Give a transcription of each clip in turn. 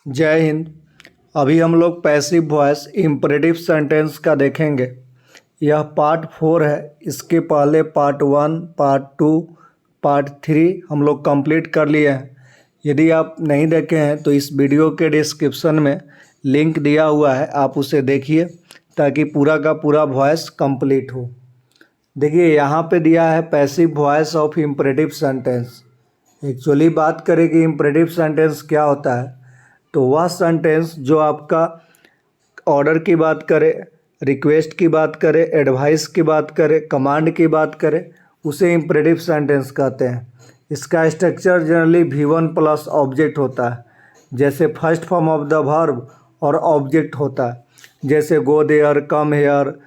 जय हिंद। अभी हम लोग पैसिव वॉइस इम्परेटिव सेंटेंस का देखेंगे। यह पार्ट 4 है। इसके पहले पार्ट 1, पार्ट 2, पार्ट 3 हम लोग कंप्लीट कर लिए हैं। यदि आप नहीं देखे हैं तो इस वीडियो के डिस्क्रिप्शन में लिंक दिया हुआ है, आप उसे देखिए ताकि पूरा का पूरा वॉइस कंप्लीट हो। देखिए यहाँ पे दिया है passive voice of imperative sentence. Actually बात करें कि इम्परेटिव सेंटेंस क्या होता है, तो वह सेंटेंस जो आपका ऑर्डर की बात करे, रिक्वेस्ट की बात करे, एडवाइस की बात करे, कमांड की बात करे, उसे इम्परेटिव सेंटेंस कहते हैं। इसका structure generally V1 plus object होता है। जैसे first form of the verb और ऑब्जेक्ट होता है, जैसे go there, come here,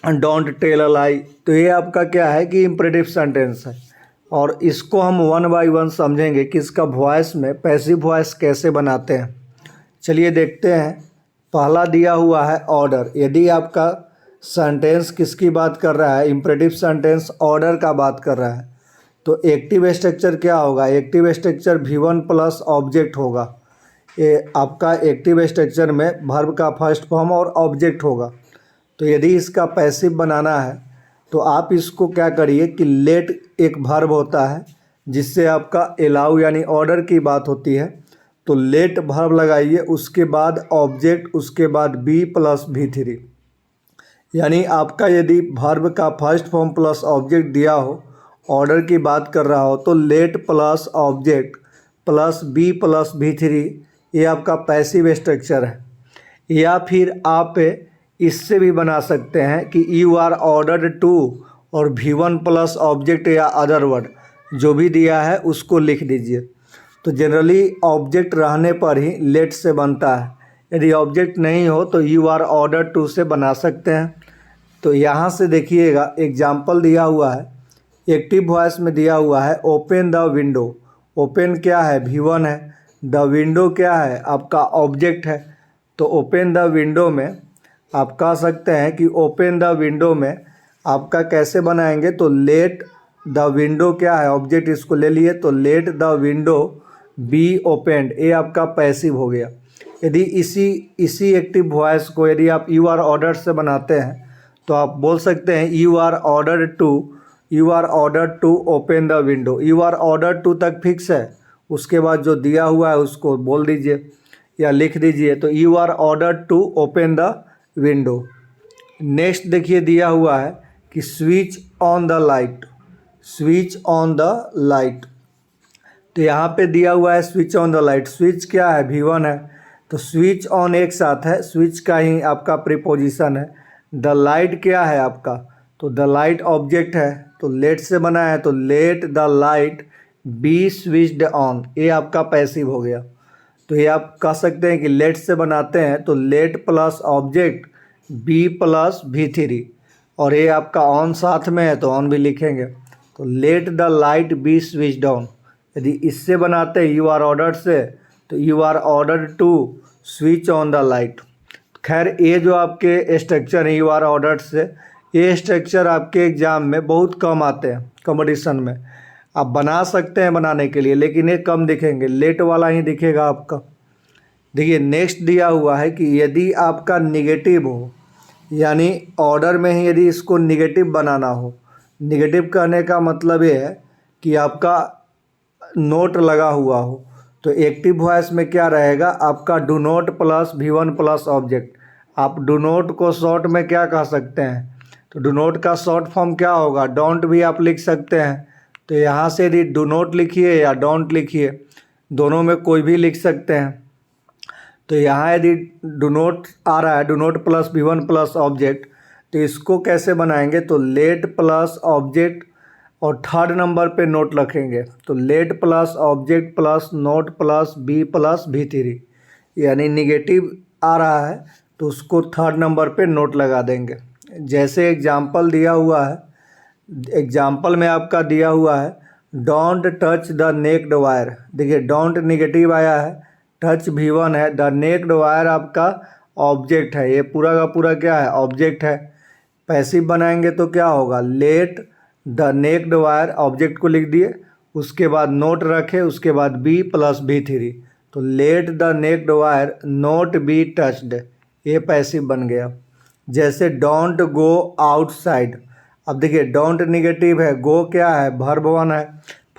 don't tell a lie. तो ये आपका क्या है कि इम्परेटिव सेंटेंस है। और इसको हम वन बाय वन समझेंगे कि इसका वॉइस में पैसिव वॉइस कैसे बनाते हैं। चलिए देखते हैं। पहला दिया हुआ है ऑर्डर। यदि आपका सेंटेंस किसकी बात कर रहा है, इम्परेटिव सेंटेंस ऑर्डर का बात कर रहा है, तो एक्टिव स्ट्रक्चर क्या होगा? Active structure V1 plus object होगा। ये आपका एक्टिव स्ट्रक्चर में वर्ब का फर्स्ट फॉर्म और ऑब्जेक्ट होगा। तो यदि इसका पैसिव बनाना है तो आप इसको क्या करिए कि लेट एक वर्ब होता है जिससे आपका अलाउ यानी ऑर्डर की बात होती है, तो लेट वर्ब लगाइए, उसके बाद ऑब्जेक्ट, उसके बाद बी प्लस V3। यानी आपका यदि वर्ब का फर्स्ट फॉर्म प्लस ऑब्जेक्ट दिया हो, ऑर्डर की बात कर रहा हो, तो let plus object plus be plus V3, ये आपका पैसिव स्ट्रक्चर है। या फिर आप इससे भी बना सकते हैं कि यू आर ऑर्डर्ड टू और V1 प्लस ऑब्जेक्ट या अदर वर्ड जो भी दिया है उसको लिख दीजिए। तो जनरली ऑब्जेक्ट रहने पर ही लेट से बनता है। यदि ऑब्जेक्ट नहीं हो तो यू आर ऑर्डर्ड टू से बना सकते हैं। तो यहाँ से देखिएगा एग्जाम्पल दिया हुआ है। एक्टिव वॉइस में दिया हुआ है ओपन द विंडो। ओपन क्या है? V1 है। द विंडो क्या है? आपका ऑब्जेक्ट है। तो ओपन द विंडो में आप कह सकते हैं कि ओपन द विंडो में आपका कैसे बनाएंगे, तो लेट द विंडो क्या है? ऑब्जेक्ट, इसको ले लिए, तो let the window be opened, ये आपका पैसिव हो गया। यदि इसी एक्टिव वॉइस को यदि आप यू आर ऑर्डर से बनाते हैं तो आप बोल सकते हैं you are order to open the window. You are order to तक फिक्स है, उसके बाद जो दिया हुआ है उसको बोल दीजिए या लिख दीजिए। तो you are order to open the window. Next देखिए दिया हुआ है कि switch on the light. Switch on the light, तो यहाँ पे दिया हुआ है switch on the light. Switch क्या है? V1 है। तो स्विच ऑन एक साथ है, स्विच का ही आपका प्रीपोजिशन है। द लाइट क्या है आपका? तो द लाइट ऑब्जेक्ट है, तो लेट से बना है, तो let the light be switched on, ये आपका पैसिव हो गया। तो ये आप कह सकते हैं कि लेट से बनाते हैं तो let plus object be plus V3, और ये आपका ऑन साथ में है तो ऑन भी लिखेंगे। तो let the light be switched on. यदि इससे बनाते हैं यू आर ऑर्डर्ड से, तो you are ordered to switch on the light. खैर ये जो आपके स्ट्रक्चर है यू आर ऑर्डर्ड से, ये स्ट्रक्चर आपके एग्ज़ाम में बहुत कम आते हैं कंपटीशन में। आप बना सकते हैं बनाने के लिए, लेकिन ये कम दिखेंगे, लेट वाला ही दिखेगा आपका। देखिए नेक्स्ट दिया हुआ है कि यदि आपका निगेटिव हो, यानी ऑर्डर में ही यदि इसको निगेटिव बनाना हो। निगेटिव कहने का मतलब ये है कि आपका नोट लगा हुआ हो, तो एक्टिव वॉइस में क्या रहेगा? आपका do note plus V1 plus object. आप डू नोट को शॉर्ट में क्या कह सकते हैं? तो डू नोट का शॉर्ट फॉर्म क्या होगा? डोंट भी आप लिख सकते हैं। तो यहाँ से यदि डू नोट लिखिए या डोंट लिखिए, दोनों में कोई भी लिख सकते हैं। तो यहाँ यदि डू नोट आ रहा है, do note plus V1 plus object, तो इसको कैसे बनाएंगे? तो लेट प्लस ऑब्जेक्ट और थर्ड नंबर पे नोट रखेंगे। तो let plus object plus note plus be plus V3, यानी निगेटिव आ रहा है तो उसको थर्ड नंबर पे नोट लगा देंगे। जैसे एग्जाम्पल दिया हुआ है, एग्जाम्पल में आपका दिया हुआ है don't touch the naked wire. देखिए डोंट निगेटिव आया है, टच V1 है, द नेक्ड वायर आपका ऑब्जेक्ट है। ये पूरा का पूरा क्या है? ऑब्जेक्ट है। पैसिव बनाएंगे तो क्या होगा? Let the naked wire, object को लिख दिए, उसके बाद नोट रखे, उसके बाद बी प्लस V3, तो let the naked wire not be touched, ये पैसिव बन गया। जैसे डोंट गो आउटसाइड, अब देखिए डोंट निगेटिव है, गो क्या है, वर्ब वन है,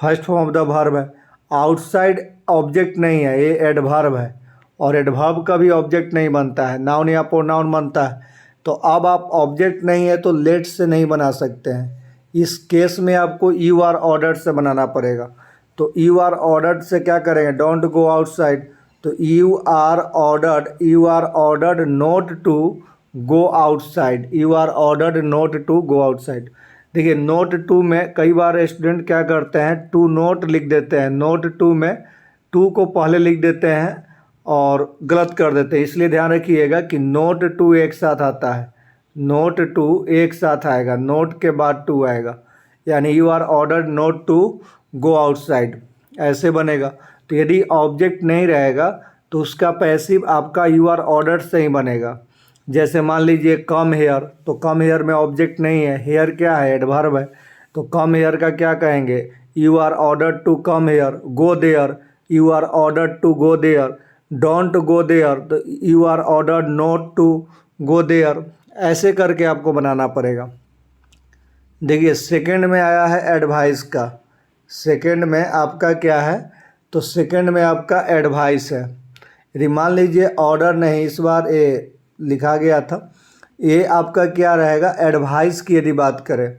first form of the verb है। आउटसाइड ऑब्जेक्ट नहीं है, ये एडवर्ब है, और एडवर्ब का भी ऑब्जेक्ट नहीं बनता है, नाउन या प्रोनाउन बनता है। तो अब आप ऑब्जेक्ट नहीं है तो लेट से नहीं बना सकते हैं, इस केस में आपको यू आर ऑर्डर्ड से बनाना पड़ेगा। तो यू आर ऑर्डर्ड से क्या करेंगे, डोंट गो आउटसाइड, तो you are ordered not to go outside, you are ordered not to go outside. देखिए नोट टू में कई बार स्टूडेंट क्या करते हैं, टू नोट लिख देते हैं, नोट टू में टू को पहले लिख देते हैं और गलत कर देते हैं, इसलिए ध्यान रखिएगा कि नोट टू एक साथ आता है, नोट टू एक साथ आएगा, नोट के बाद टू आएगा, यानी you are ordered not to go outside, ऐसे बनेगा। तो यदि ऑब्जेक्ट नहीं रहेगा तो उसका पैसिव आपका यू आर ऑर्डर्ड से ही बनेगा। जैसे मान लीजिए कम हेयर, तो कम हेयर में ऑब्जेक्ट नहीं है, हेयर क्या है, एडवर्ब है, तो कम हेयर का क्या कहेंगे, you are ordered to come here. Go there, you are ordered to go there. Don't go there, तो you are ordered not to go there. ऐसे करके आपको बनाना पड़ेगा। देखिए सेकंड में आया है एडवाइस का, सेकंड में आपका क्या है, तो सेकंड में आपका एडवाइस है। यदि मान लीजिए ऑर्डर नहीं, इस बार ये लिखा गया था, ये आपका क्या रहेगा, एडवाइस की यदि बात करें,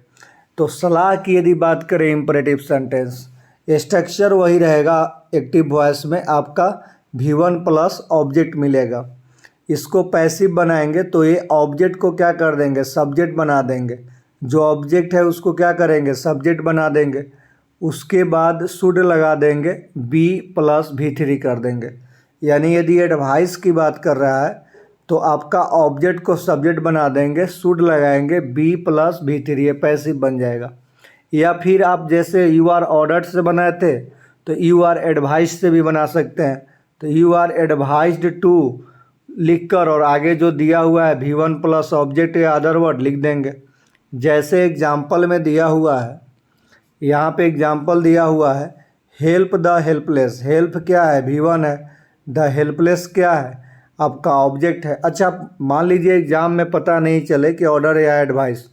तो सलाह की यदि बात करें इम्परेटिव सेंटेंस, स्ट्रक्चर वही रहेगा, एक्टिव वॉइस में आपका V1 प्लस ऑब्जेक्ट मिलेगा। इसको पैसिव बनाएंगे तो ये ऑब्जेक्ट को क्या कर देंगे, सब्जेक्ट बना देंगे, जो ऑब्जेक्ट है उसको क्या करेंगे, सब्जेक्ट बना देंगे, उसके बाद शुड लगा देंगे, B प्लस V3 कर देंगे। यानी यदि एडवाइस की बात कर रहा है तो आपका ऑब्जेक्ट को सब्जेक्ट बना देंगे, शुड लगाएंगे, B प्लस V3, ये पैसिव बन जाएगा। या फिर आप जैसे यू आर ऑर्डर्ड से बनाए थे तो यू आर एडवाइस से भी बना सकते हैं। तो यू आर एडवाइज्ड टू लिखकर और आगे जो दिया हुआ है V1 प्लस ऑब्जेक्ट या अदर वर्ड लिख देंगे। जैसे एग्जाम्पल में दिया हुआ है, यहाँ पे एग्जाम्पल दिया हुआ है, हेल्प द हेल्पलेस, हेल्प क्या है, V1 है, द हेल्पलेस क्या है, आपका ऑब्जेक्ट है। अच्छा मान लीजिए एग्जाम में पता नहीं चले कि ऑर्डर या एडवाइस,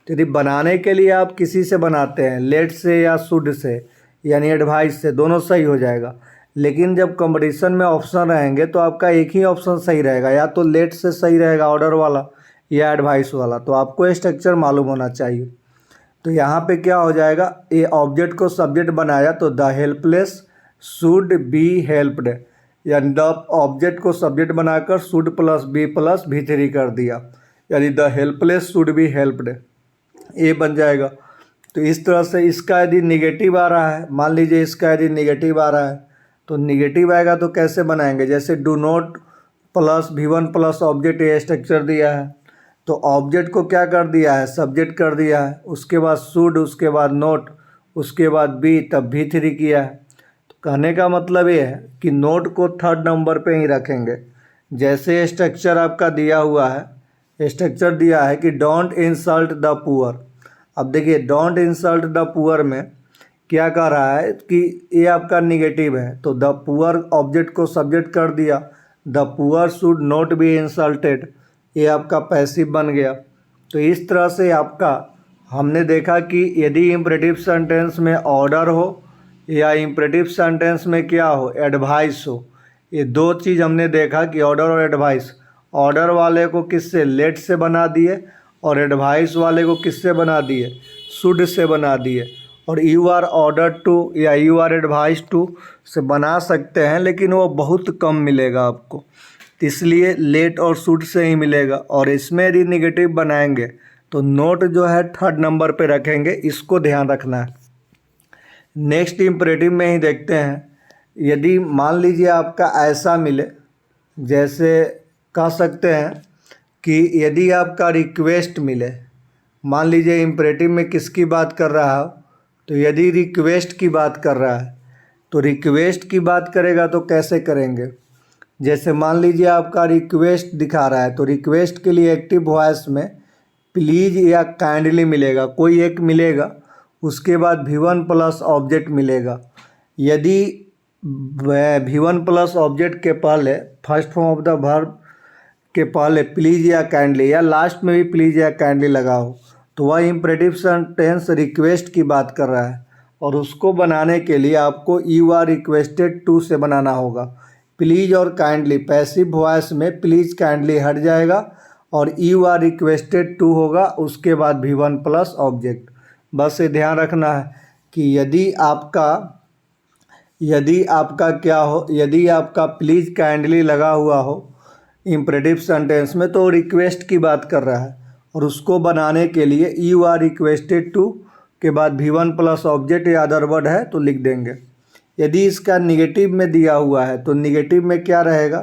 तो यदि बनाने के लिए आप किसी से बनाते हैं, लेट से या शुड से, यानी एडवाइस से, दोनों सही हो जाएगा। लेकिन जब कंपटीशन में ऑप्शन रहेंगे तो आपका एक ही ऑप्शन सही रहेगा, या तो लेट से सही रहेगा ऑर्डर वाला या एडवाइस वाला, तो आपको स्ट्रक्चर मालूम होना चाहिए। तो यहाँ पे क्या हो जाएगा, ये ऑब्जेक्ट को सब्जेक्ट बनाया तो the helpless should be helped, यानी द ऑब्जेक्ट को सब्जेक्ट बनाकर should plus be plus V3 कर दिया, यानी the helpless should be helped, ये बन जाएगा। तो इस तरह से इसका यदि निगेटिव आ रहा है, मान लीजिए इसका यदि निगेटिव आ रहा है, तो निगेटिव आएगा तो कैसे बनाएंगे, जैसे do not plus V1 plus object, ये स्ट्रक्चर दिया है, तो ऑब्जेक्ट को क्या कर दिया है, सब्जेक्ट कर दिया है, उसके बाद शुड, उसके बाद नोट, उसके बाद बी, तब V3 किया है। तो कहने का मतलब ये है कि नोट को थर्ड नंबर पे ही रखेंगे। जैसे स्ट्रक्चर आपका दिया हुआ है, स्ट्रक्चर दिया है कि डोंट इंसल्ट द पुअर। अब देखिए डोंट इंसल्ट द पुअर में क्या कह रहा है कि ये आपका निगेटिव है, तो द पुअर ऑब्जेक्ट को सब्जेक्ट कर दिया, the poor should not be insulted, ये आपका पैसिव बन गया। तो इस तरह से आपका हमने देखा कि यदि इम्परेटिव सेंटेंस में ऑर्डर हो या इम्परेटिव सेंटेंस में क्या हो, एडवाइस हो, ये दो चीज़ हमने देखा कि ऑर्डर और एडवाइस। ऑर्डर वाले को किससे, लेट से बना दिए, और एडवाइस वाले को किससे बना दिए, शुड से बना दिए। और यू आर ऑर्डर टू या यू आर एडवाइस टू से बना सकते हैं, लेकिन वो बहुत कम मिलेगा आपको, इसलिए लेट और शुड से ही मिलेगा। और इसमें यदि निगेटिव बनाएंगे तो नोट जो है थर्ड नंबर पे रखेंगे, इसको ध्यान रखना है। नेक्स्ट इम्परेटिव में ही देखते हैं, यदि मान लीजिए आपका ऐसा मिले, जैसे कह सकते हैं कि यदि आपका रिक्वेस्ट मिले, मान लीजिए इम्परेटिव में किसकी बात कर रहा हो, तो यदि रिक्वेस्ट की बात कर रहा है, तो रिक्वेस्ट की बात करेगा तो कैसे करेंगे, जैसे मान लीजिए आपका रिक्वेस्ट दिखा रहा है, तो रिक्वेस्ट के लिए एक्टिव वॉइस में प्लीज़ या काइंडली मिलेगा, कोई एक मिलेगा, उसके बाद V1 प्लस ऑब्जेक्ट मिलेगा। यदि V1 प्लस ऑब्जेक्ट के पहले first form of the verb के पहले प्लीज या काइंडली या लास्ट में भी प्लीज या काइंडली लगाओ तो वह इम्परेटिव सेंटेंस रिक्वेस्ट की बात कर रहा है और उसको बनाने के लिए आपको यू आर रिक्वेस्टेड टू से बनाना होगा। प्लीज और काइंडली पैसिव वॉइस में प्लीज काइंडली हट जाएगा और यू आर रिक्वेस्टेड टू होगा, उसके बाद V1 प्लस ऑब्जेक्ट। बस ये ध्यान रखना है कि यदि आपका प्लीज काइंडली लगा हुआ हो इम्परेटिव सेंटेंस में तो रिक्वेस्ट की बात कर रहा है और उसको बनाने के लिए यू आर रिक्वेस्टेड टू के बाद V1 प्लस ऑब्जेक्ट या अदर वर्ड है तो लिख देंगे। यदि इसका निगेटिव में दिया हुआ है तो निगेटिव में क्या रहेगा,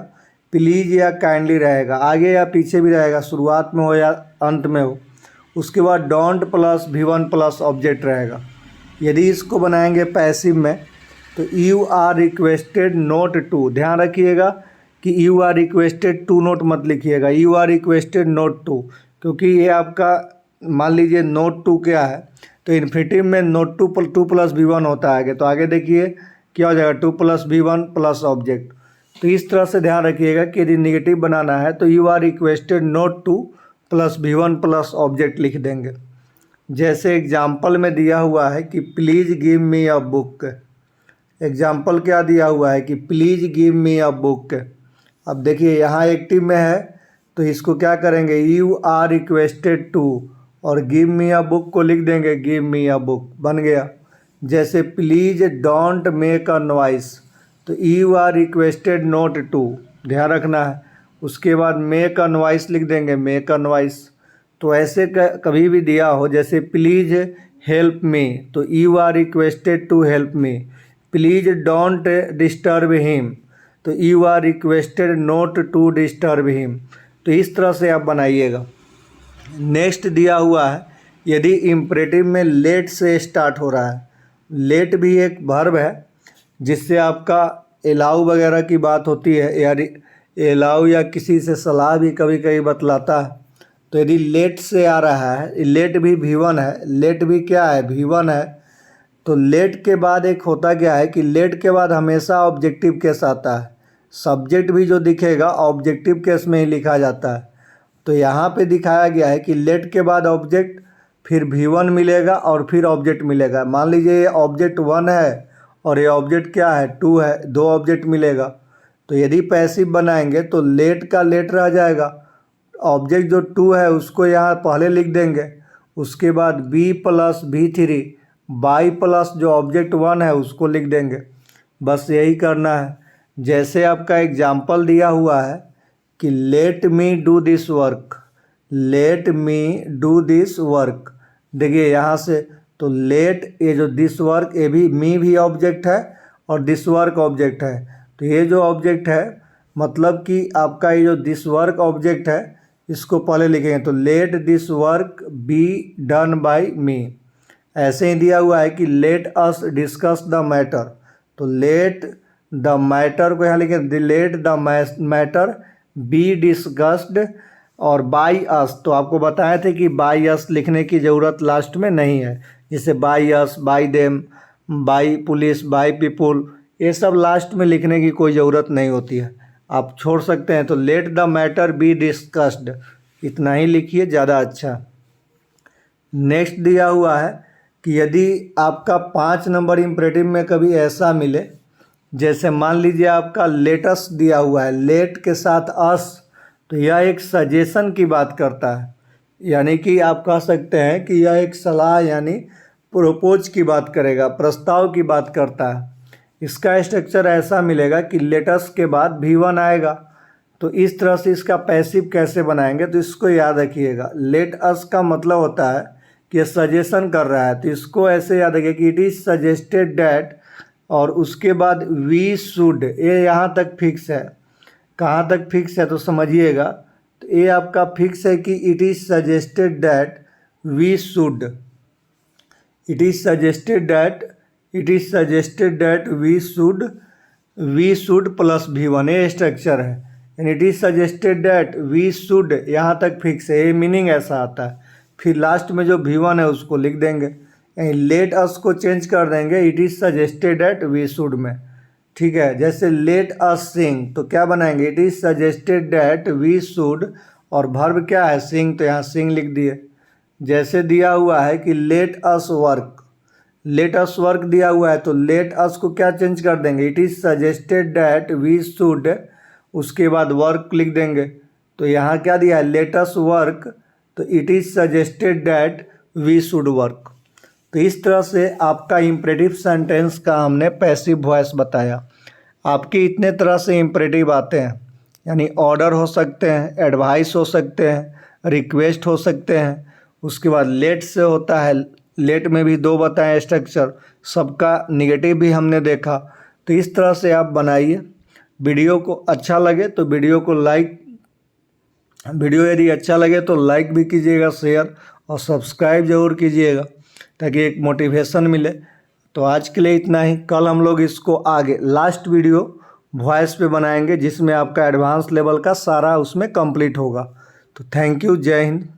प्लीज या काइंडली रहेगा, आगे या पीछे भी रहेगा, शुरुआत में हो या अंत में हो। उसके बाद don't plus V1 plus object रहेगा। यदि इसको बनाएंगे पैसिव में तो you are requested not to, ध्यान रखिएगा कि you are requested to not मत लिखिएगा, you are requested not to, क्योंकि ये आपका मान लीजिए नोट टू क्या है तो इन्फिनेटिव में नोट टू प्लस V1 होता है आगे, तो आगे देखिए क्या हो जाएगा, to plus V1 plus object. तो इस तरह से ध्यान रखिएगा कि यदि निगेटिव बनाना है तो you are requested not to plus V1 plus object लिख देंगे। जैसे एग्जाम्पल में दिया हुआ है कि please give me a book. Example क्या दिया हुआ है कि please give me a book. अब देखिए यहाँ एक्टिव में है तो इसको क्या करेंगे, यू आर रिक्वेस्टेड टू और गिव मी अ बुक को लिख देंगे गिव मी अ बुक, बन गया। जैसे please don't make a noise तो you are requested not to, ध्यान रखना है। उसके बाद मेक अ नॉइस लिख देंगे मेक अ नॉइस। तो ऐसे कभी भी दिया हो जैसे प्लीज़ हेल्प मी तो you are requested to help me, please don't disturb him तो you are requested not to disturb him. तो इस तरह से आप बनाइएगा। नेक्स्ट दिया हुआ है यदि इम्परेटिव में लेट से स्टार्ट हो रहा है, लेट भी एक वर्ब है जिससे आपका अलाउ वगैरह की बात होती है, या अलाउ या किसी से सलाह भी कभी कभी बतलाता है। तो यदि लेट से आ रहा है, लेट भी V1 है, लेट भी क्या है V1 है, तो लेट के बाद एक होता क्या है कि लेट के बाद हमेशा ऑब्जेक्टिव केस आता है, सब्जेक्ट भी जो दिखेगा ऑब्जेक्टिव केस में ही लिखा जाता है। तो यहाँ पे दिखाया गया है कि लेट के बाद ऑब्जेक्ट, फिर V1 मिलेगा और फिर ऑब्जेक्ट मिलेगा। मान लीजिए ये ऑब्जेक्ट 1 है और ये ऑब्जेक्ट क्या है 2 है, 2 ऑब्जेक्ट मिलेगा। तो यदि पैसिव बनाएंगे तो लेट का लेट रह जाएगा, ऑब्जेक्ट जो 2 है उसको यहाँ पहले लिख देंगे, उसके बाद B plus V3 by plus जो ऑब्जेक्ट 1 है उसको लिख देंगे। बस यही करना है। जैसे आपका एग्जाम्पल दिया हुआ है कि let me do this work, let me do this work, देखिए यहाँ से तो लेट, ये जो दिस वर्क ये भी मी भी ऑब्जेक्ट है और दिस वर्क ऑब्जेक्ट है। तो ये जो ऑब्जेक्ट है मतलब कि आपका ये जो दिस वर्क ऑब्जेक्ट है इसको पहले लिखेंगे तो let this work be done by me. ऐसे ही दिया हुआ है कि let us discuss the matter तो लेट द मैटर को यहाँ लिखें let the matter be discussed और बाई अस। तो आपको बताए थे कि बाई अस लिखने की ज़रूरत लास्ट में नहीं है, जैसे by us, by them, by police, by people, ये सब लास्ट में लिखने की कोई ज़रूरत नहीं होती है, आप छोड़ सकते हैं। तो let the matter be discussed इतना ही लिखिए, ज़्यादा अच्छा। नेक्स्ट दिया हुआ है कि यदि आपका 5 नंबर इम्परेटिव में कभी ऐसा मिले, जैसे मान लीजिए आपका लेटस दिया हुआ है, लेट के साथ अस, तो यह एक सजेशन की बात करता है, यानी कि आप कह सकते हैं कि यह एक सलाह यानी प्रोपोज की बात करेगा, प्रस्ताव की बात करता है। इसका स्ट्रक्चर ऐसा मिलेगा कि लेटस के बाद V1 आएगा। तो इस तरह से इसका पैसिव कैसे बनाएंगे तो इसको याद रखिएगा। लेट अस का मतलब होता है कि सजेशन कर रहा है, तो इसको ऐसे याद रखिए कि इट इज़ सजेस्टेड डैट और उसके बाद वी शुड, ये यहाँ तक फिक्स है। कहाँ तक फिक्स है तो समझिएगा, तो ये आपका फिक्स है कि it is suggested that we should, it is suggested that, it is suggested that we should plus V1, ये स्ट्रक्चर है। And it is suggested that we should, यहाँ तक फिक्स है, ये मीनिंग ऐसा आता है। फिर लास्ट में जो V1 है उसको लिख देंगे, लेट अस को चेंज कर देंगे it is suggested that we should में। ठीक है। जैसे लेट अस सिंग तो क्या बनाएंगे, it is suggested that we should, और वर्ब क्या है सिंग, तो यहाँ सिंग लिख दिए। जैसे दिया हुआ है कि let us work, late us work दिया हुआ है तो लेट अस को क्या चेंज कर देंगे, it is suggested that we should, उसके बाद वर्क लिख देंगे। तो यहाँ क्या दिया है, लेट अस वर्क, तो it is suggested that we should work. तो इस तरह से आपका इम्परेटिव सेंटेंस का हमने पैसिव वॉइस बताया। आपके इतने तरह से इम्परेटिव आते हैं, यानी ऑर्डर हो सकते हैं, एडवाइस हो सकते हैं, रिक्वेस्ट हो सकते हैं। उसके बाद लेट से होता है, लेट में भी 2 बताएं स्ट्रक्चर, सबका निगेटिव भी हमने देखा। तो इस तरह से आप बनाइए। वीडियो को अच्छा लगे तो वीडियो यदि अच्छा लगे तो लाइक भी कीजिएगा, शेयर और सब्सक्राइब ज़रूर कीजिएगा ताकि एक मोटिवेशन मिले। तो आज के लिए इतना ही। कल हम लोग इसको आगे लास्ट वीडियो वॉइस पे बनाएंगे जिसमें आपका एडवांस लेवल का सारा उसमें कंप्लीट होगा। तो थैंक यू, जय हिंद।